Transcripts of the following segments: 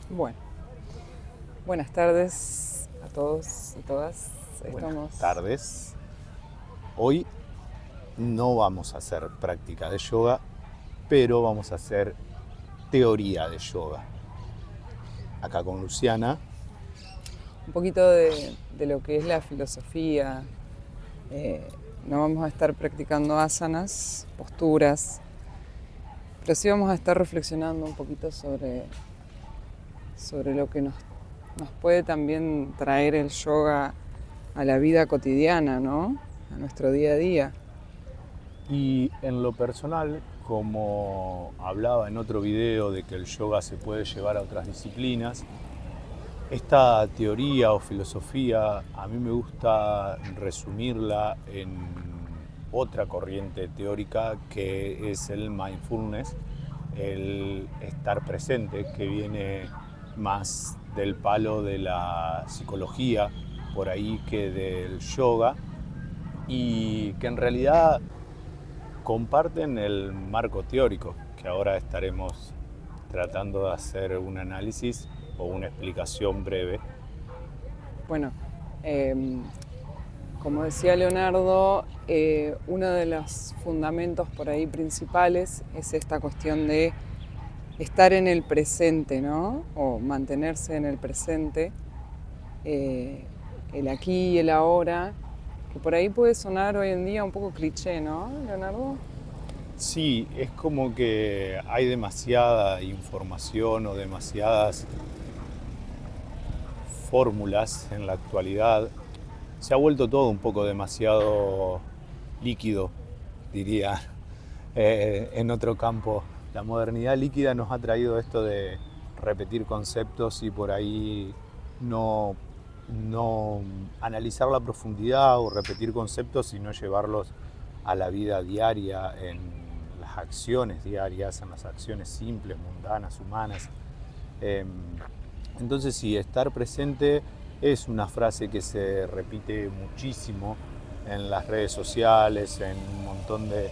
Bueno, buenas tardes a todos y todas. Buenas tardes. Hoy no vamos a hacer práctica de yoga, pero vamos a hacer teoría de yoga. Acá con Luciana. Un poquito de lo que es la filosofía. No vamos a estar practicando asanas, posturas, pero sí vamos a estar reflexionando un poquito sobre lo que nos puede también traer el yoga a la vida cotidiana, ¿no? A nuestro día a día. Y en lo personal, como hablaba en otro video de que el yoga se puede llevar a otras disciplinas, esta teoría o filosofía a mí me gusta resumirla en otra corriente teórica que es el mindfulness, el estar presente, que viene más del palo de la psicología por ahí que del yoga, y que en realidad comparten el marco teórico, que ahora estaremos tratando de hacer un análisis o una explicación breve. Bueno, como decía Leonardo, uno de los fundamentos por ahí principales es esta cuestión de estar en el presente, ¿no? O mantenerse en el presente, el aquí y el ahora, que por ahí puede sonar hoy en día un poco cliché, ¿no, Leonardo? Sí, es como que hay demasiada información o demasiadas fórmulas en la actualidad. Se ha vuelto todo un poco demasiado líquido, diría, en otro campo. La modernidad líquida nos ha traído esto de repetir conceptos y por ahí no analizar la profundidad o repetir conceptos, sino llevarlos a la vida diaria, en las acciones diarias, en las acciones simples, mundanas, humanas. Entonces sí, estar presente es una frase que se repite muchísimo en las redes sociales, en un montón de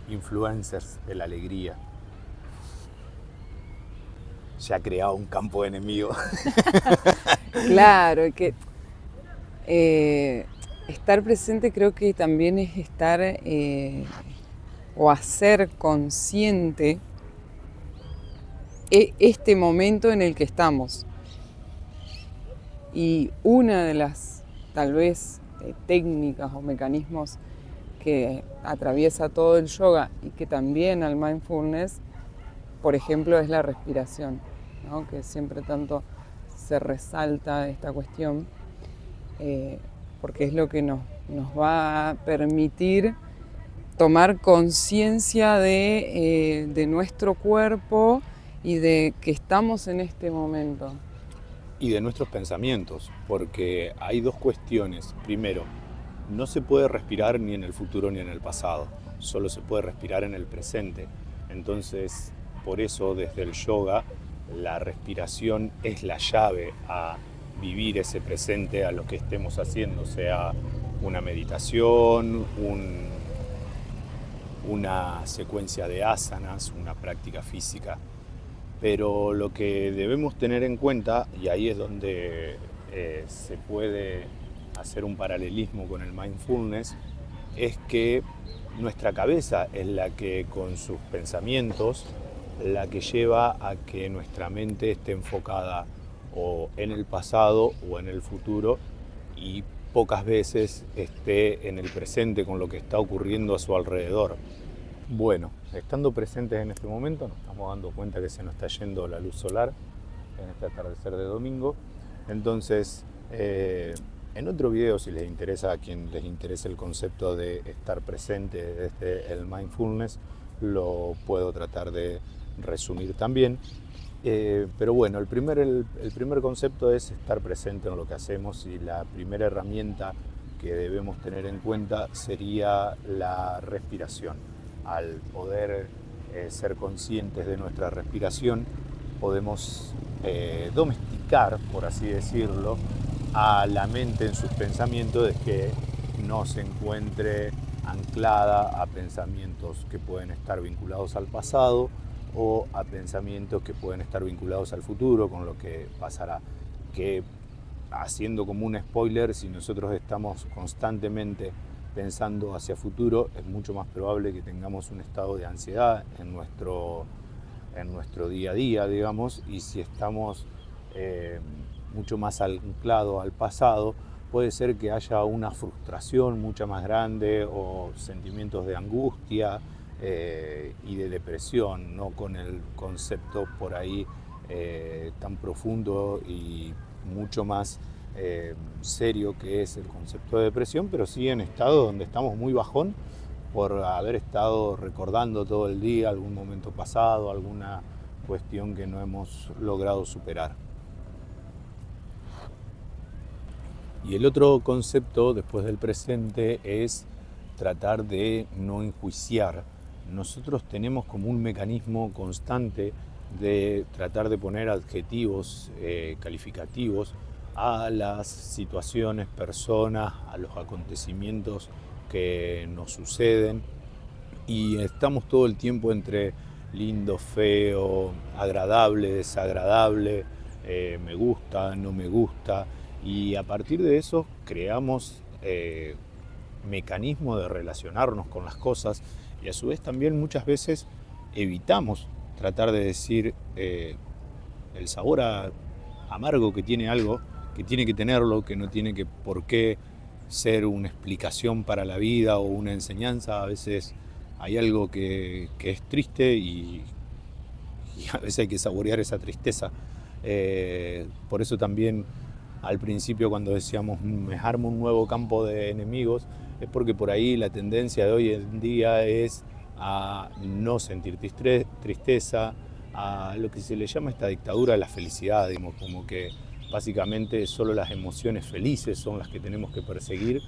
influencers de la alegría. Se ha creado un campo enemigo. Claro, que estar presente creo que también es estar o hacer consciente este momento en el que estamos. Y una de las, tal vez, técnicas o mecanismos que atraviesa todo el yoga y que también al mindfulness, por ejemplo, es la respiración, ¿no? Que siempre tanto se resalta esta cuestión, porque es lo que nos va a permitir tomar conciencia de nuestro cuerpo y de que estamos en este momento. Y de nuestros pensamientos, porque hay dos cuestiones. Primero, no se puede respirar ni en el futuro ni en el pasado, solo se puede respirar en el presente. Entonces, por eso desde el yoga, la respiración es la llave a vivir ese presente a lo que estemos haciendo, sea una meditación, una secuencia de asanas, una práctica física. Pero lo que debemos tener en cuenta, y ahí es donde se puede hacer un paralelismo con el mindfulness, es que nuestra cabeza es la que, con sus pensamientos, la que lleva a que nuestra mente esté enfocada o en el pasado o en el futuro, y pocas veces esté en el presente con lo que está ocurriendo a su alrededor. Bueno, estando presentes en este momento, nos estamos dando cuenta que se nos está yendo la luz solar en este atardecer de domingo. Entonces, en otro video, si les interesa, a quien les interese el concepto de estar presente desde el mindfulness, lo puedo tratar de resumir también. Pero bueno, el primer concepto es estar presente en lo que hacemos, y la primera herramienta que debemos tener en cuenta sería la respiración. Al poder ser conscientes de nuestra respiración, podemos domesticar, por así decirlo, a la mente en sus pensamientos, de que no se encuentre anclada a pensamientos que pueden estar vinculados al pasado o a pensamientos que pueden estar vinculados al futuro, con lo que pasará. Que, haciendo como un spoiler, si nosotros estamos constantemente pensando hacia futuro, es mucho más probable que tengamos un estado de ansiedad en nuestro día a día, digamos, y si estamos mucho más anclados al pasado, puede ser que haya una frustración mucho más grande o sentimientos de angustia y de depresión, no con el concepto por ahí tan profundo y mucho más serio que es el concepto de depresión, pero sí en estados donde estamos muy bajón por haber estado recordando todo el día algún momento pasado, alguna cuestión que no hemos logrado superar. Y el otro concepto después del presente es tratar de no enjuiciar. Nosotros tenemos como un mecanismo constante de tratar de poner adjetivos calificativos a las situaciones, personas, a los acontecimientos que nos suceden, y estamos todo el tiempo entre lindo, feo, agradable, desagradable, me gusta, no me gusta, y a partir de eso creamos mecanismos de relacionarnos con las cosas, y a su vez también muchas veces evitamos tratar de decir el sabor amargo que tiene algo, que tiene que tenerlo, que no tiene que por qué ser una explicación para la vida o una enseñanza. A veces hay algo que es triste y a veces hay que saborear esa tristeza. Por eso también al principio, cuando decíamos me armo un nuevo campo de enemigos, es porque por ahí la tendencia de hoy en día es a no sentir tristeza, a lo que se le llama esta dictadura de la felicidad, digamos, como que básicamente solo las emociones felices son las que tenemos que perseguir,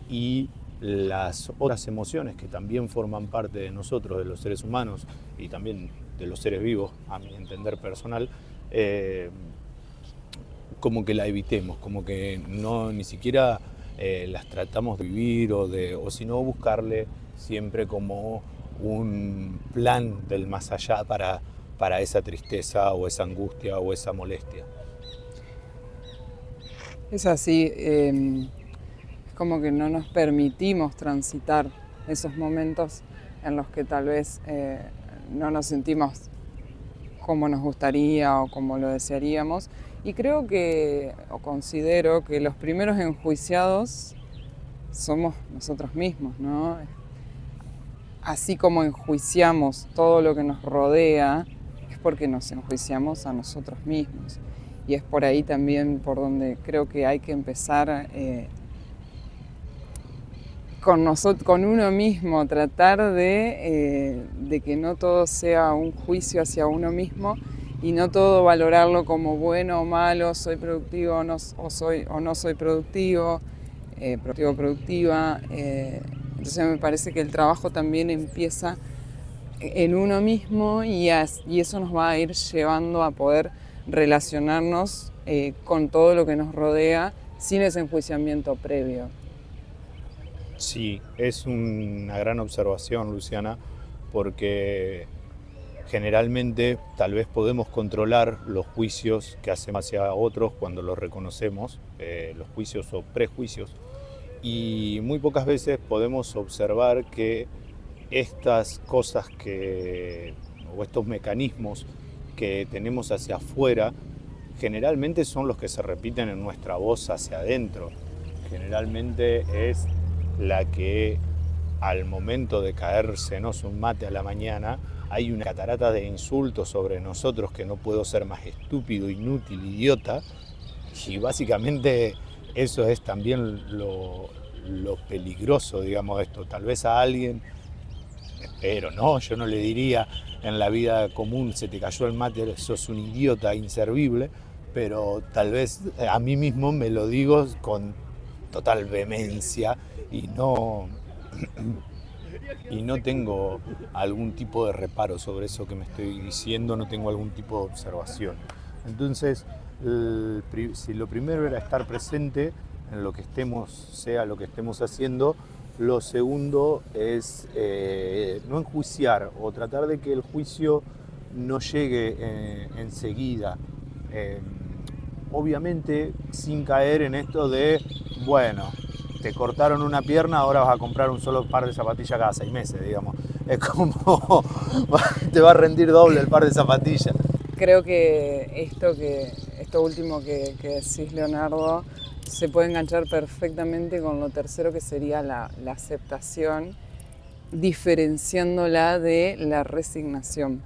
y las otras emociones que también forman parte de nosotros, de los seres humanos y también de los seres vivos, a mi entender personal, como que la evitemos, como que no ni siquiera las tratamos de vivir o si no buscarle siempre como un plan del más allá para esa tristeza o esa angustia o esa molestia. Es así, es como que no nos permitimos transitar esos momentos en los que tal vez no nos sentimos como nos gustaría o como lo desearíamos. Y creo que, o considero que los primeros enjuiciados somos nosotros mismos, ¿no? Así como enjuiciamos todo lo que nos rodea, es porque nos enjuiciamos a nosotros mismos. Y es por ahí también por donde creo que hay que empezar con uno mismo, tratar de que no todo sea un juicio hacia uno mismo y no todo valorarlo como bueno o malo, soy productivo o no soy productivo, productivo o productiva. Entonces me parece que el trabajo también empieza en uno mismo y eso nos va a ir llevando a poder relacionarnos con todo lo que nos rodea sin ese enjuiciamiento previo. Sí, es una gran observación, Luciana, porque generalmente tal vez podemos controlar los juicios que hacemos hacia otros cuando los reconocemos, los juicios o prejuicios, y muy pocas veces podemos observar que estas cosas o estos mecanismos que tenemos hacia afuera generalmente son los que se repiten en nuestra voz hacia adentro. Generalmente es la que al momento de caérsenos un mate a la mañana hay una catarata de insultos sobre nosotros que no puedo ser más estúpido, inútil, idiota, y básicamente eso es también lo peligroso, digamos, de esto. Tal vez a alguien, pero no, yo no le diría en la vida común, se te cayó el mate, sos un idiota inservible, pero tal vez a mí mismo me lo digo con total vehemencia y no tengo algún tipo de reparo sobre eso que me estoy diciendo, no tengo algún tipo de observación. Entonces, si lo primero era estar presente en lo que estemos, sea lo que estemos haciendo, lo segundo es no enjuiciar o tratar de que el juicio no llegue enseguida. Obviamente sin caer en esto de, bueno, te cortaron una pierna, ahora vas a comprar un solo par de zapatillas cada 6 meses, digamos. Es como, te va a rendir doble el par de zapatillas. Creo que esto último que decís, Leonardo, se puede enganchar perfectamente con lo tercero, que sería la aceptación, diferenciándola de la resignación.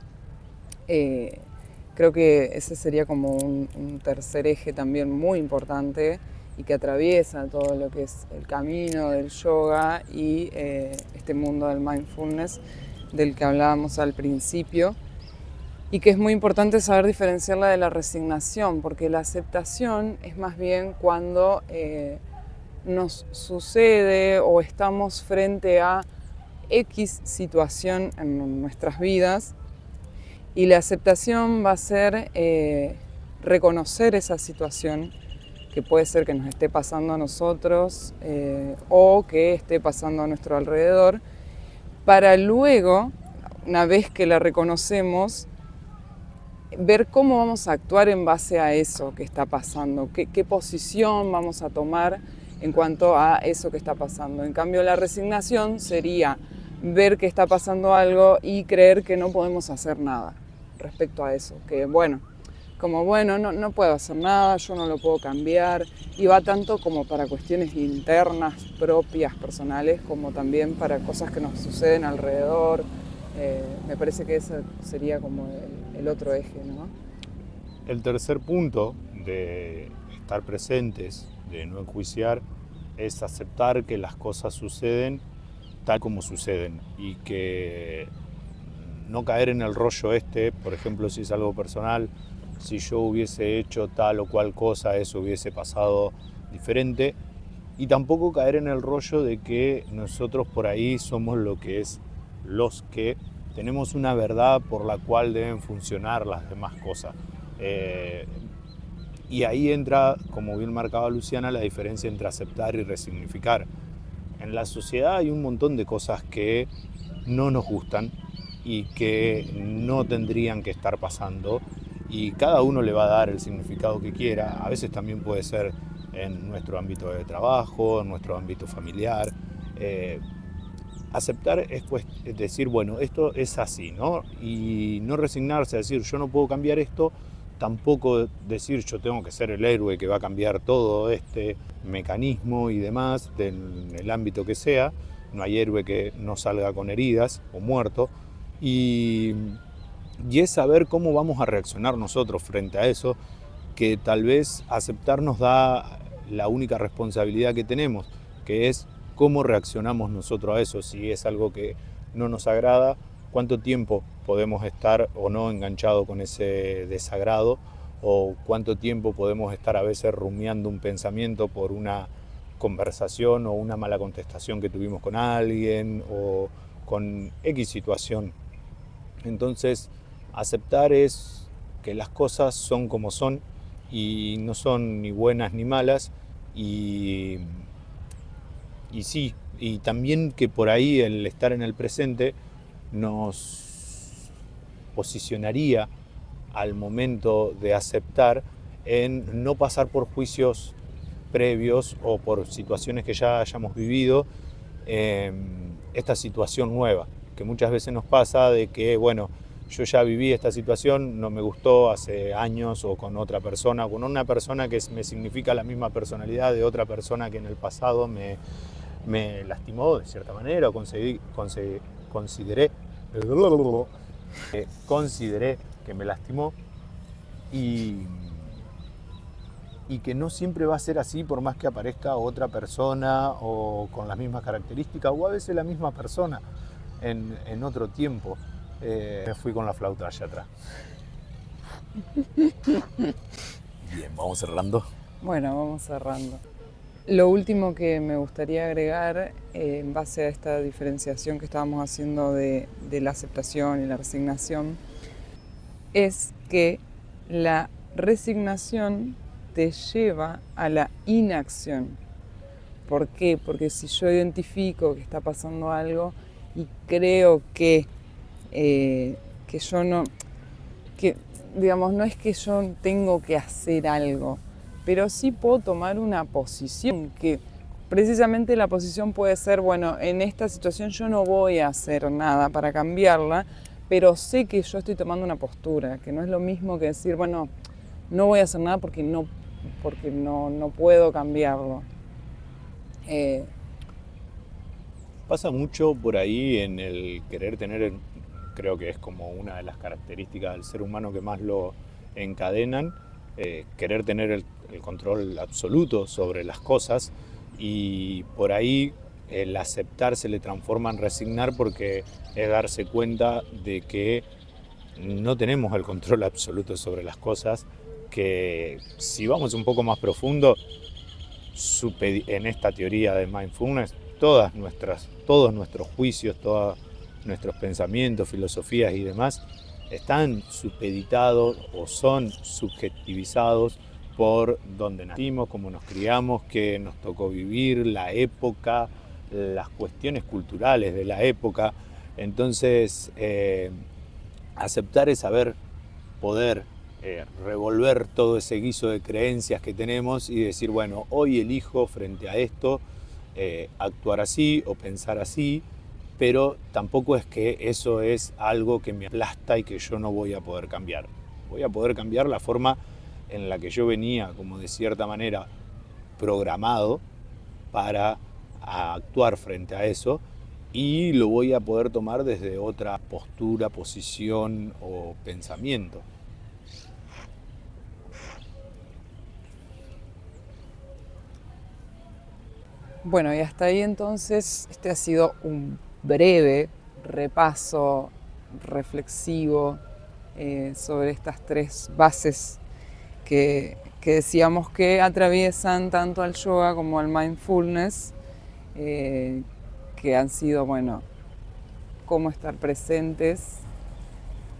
Creo que ese sería como un tercer eje también muy importante y que atraviesa todo lo que es el camino del yoga y este mundo del mindfulness del que hablábamos al principio, y que es muy importante saber diferenciarla de la resignación, porque la aceptación es más bien cuando nos sucede o estamos frente a X situación en nuestras vidas, y la aceptación va a ser reconocer esa situación, que puede ser que nos esté pasando a nosotros o que esté pasando a nuestro alrededor, para luego, una vez que la reconocemos, ver cómo vamos a actuar en base a eso que está pasando, qué posición vamos a tomar en cuanto a eso que está pasando. En cambio, la resignación sería ver que está pasando algo y creer que no podemos hacer nada respecto a eso, que bueno, no puedo hacer nada, yo no lo puedo cambiar, y va tanto como para cuestiones internas, propias, personales, como también para cosas que nos suceden alrededor. Me parece que ese sería como el otro eje, ¿no? El tercer punto de estar presentes, de no enjuiciar, es aceptar que las cosas suceden tal como suceden y que no caer en el rollo por ejemplo, si es algo personal, si yo hubiese hecho tal o cual cosa, eso hubiese pasado diferente, y tampoco caer en el rollo de que nosotros por ahí somos los que tenemos una verdad por la cual deben funcionar las demás cosas. Y ahí entra, como bien marcaba Luciana, la diferencia entre aceptar y resignificar. En la sociedad hay un montón de cosas que no nos gustan y que no tendrían que estar pasando, y cada uno le va a dar el significado que quiera. A veces también puede ser en nuestro ámbito de trabajo, en nuestro ámbito familiar. Aceptar es decir, bueno, esto es así, ¿no? Y no resignarse a decir, yo no puedo cambiar esto, tampoco decir, yo tengo que ser el héroe que va a cambiar todo este mecanismo y demás, en el ámbito que sea. No hay héroe que no salga con heridas o muerto. Y es saber cómo vamos a reaccionar nosotros frente a eso, que tal vez aceptar nos da la única responsabilidad que tenemos, que es cómo reaccionamos nosotros a eso. Si es algo que no nos agrada, cuánto tiempo podemos estar o no enganchado con ese desagrado, o cuánto tiempo podemos estar a veces rumiando un pensamiento por una conversación o una mala contestación que tuvimos con alguien o con X situación. Entonces, aceptar es que las cosas son como son y no son ni buenas ni malas, y sí, y también que por ahí el estar en el presente nos posicionaría al momento de aceptar en no pasar por juicios previos o por situaciones que ya hayamos vivido, esta situación nueva, que muchas veces nos pasa de que, bueno, yo ya viví esta situación, no me gustó hace años, o con otra persona, con una persona que me significa la misma personalidad de otra persona que en el pasado me lastimó de cierta manera, o consideré que me lastimó, y que no siempre va a ser así por más que aparezca otra persona o con las mismas características, o a veces la misma persona en otro tiempo. Me fui con la flauta allá atrás. Bien, vamos cerrando. Bueno, vamos cerrando. Lo último que me gustaría agregar, en base a esta diferenciación que estábamos haciendo de la aceptación y la resignación, es que la resignación te lleva a la inacción. ¿Por qué? Porque si yo identifico que está pasando algo y creo que yo que, digamos, no es que yo tengo que hacer algo, pero sí puedo tomar una posición que precisamente la posición puede ser, bueno, en esta situación yo no voy a hacer nada para cambiarla, pero sé que yo estoy tomando una postura, que no es lo mismo que decir, bueno, no voy a hacer nada porque no puedo cambiarlo. Pasa mucho por ahí en el querer tener, creo que es como una de las características del ser humano que más lo encadenan, querer tener el control absoluto sobre las cosas, y por ahí el aceptar se le transforma en resignar, porque es darse cuenta de que no tenemos el control absoluto sobre las cosas, que si vamos un poco más profundo, en esta teoría de mindfulness, todos nuestros juicios, todos nuestros pensamientos, filosofías y demás están supeditados o son subjetivizados por dónde nacimos, cómo nos criamos, qué nos tocó vivir, la época, las cuestiones culturales de la época. Entonces, aceptar es saber poder revolver todo ese guiso de creencias que tenemos y decir, bueno, hoy elijo frente a esto actuar así o pensar así, pero tampoco es que eso es algo que me aplasta y que yo no voy a poder cambiar. Voy a poder cambiar la forma en la que yo venía, como de cierta manera, programado para actuar frente a eso, y lo voy a poder tomar desde otra postura, posición o pensamiento. Bueno, y hasta ahí entonces este ha sido un breve repaso reflexivo sobre estas tres bases que decíamos que atraviesan tanto al yoga como al mindfulness, que han sido, bueno, cómo estar presentes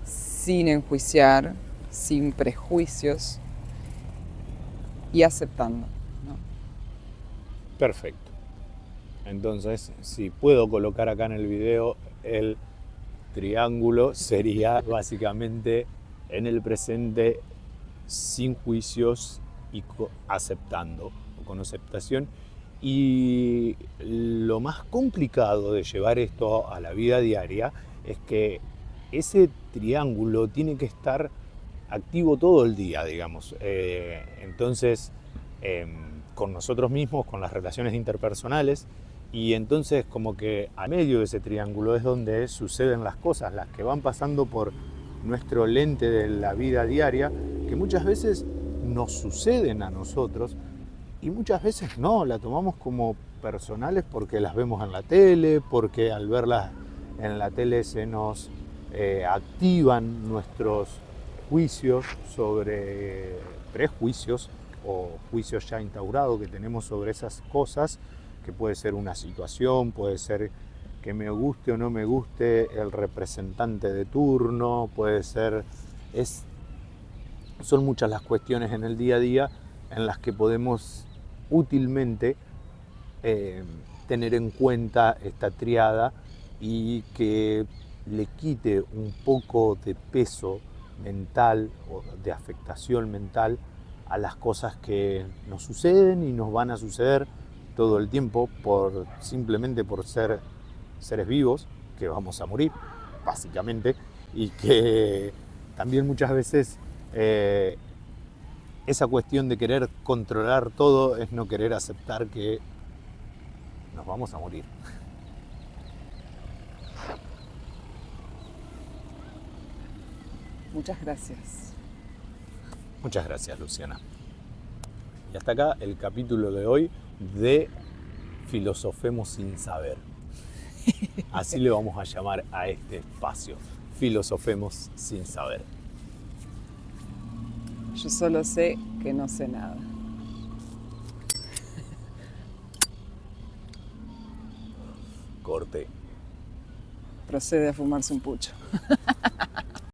sin enjuiciar, sin prejuicios y aceptando, ¿no? Perfecto. Entonces, si puedo colocar acá en el video el triángulo, sería básicamente en el presente, sin juicios y aceptando, o con aceptación. Y lo más complicado de llevar esto a la vida diaria es que ese triángulo tiene que estar activo todo el día, digamos. Entonces, con nosotros mismos, con las relaciones interpersonales, y entonces como que a medio de ese triángulo es donde suceden las cosas, las que van pasando por nuestro lente de la vida diaria, que muchas veces nos suceden a nosotros y muchas veces no, la tomamos como personales porque las vemos en la tele, porque al verlas en la tele se nos activan nuestros juicios sobre prejuicios o juicios ya instaurados que tenemos sobre esas cosas, que puede ser una situación, puede ser que me guste o no me guste el representante de turno, puede ser, son muchas las cuestiones en el día a día en las que podemos útilmente tener en cuenta esta triada y que le quite un poco de peso mental o de afectación mental a las cosas que nos suceden y nos van a suceder todo el tiempo simplemente por ser seres vivos, que vamos a morir, básicamente, y que también muchas veces esa cuestión de querer controlar todo es no querer aceptar que nos vamos a morir. Muchas gracias. Muchas gracias, Luciana. Y hasta acá el capítulo de hoy de Filosofemos sin saber. Así le vamos a llamar a este espacio, Filosofemos sin saber. Yo solo sé que no sé nada. Corte. Procede a fumarse un pucho.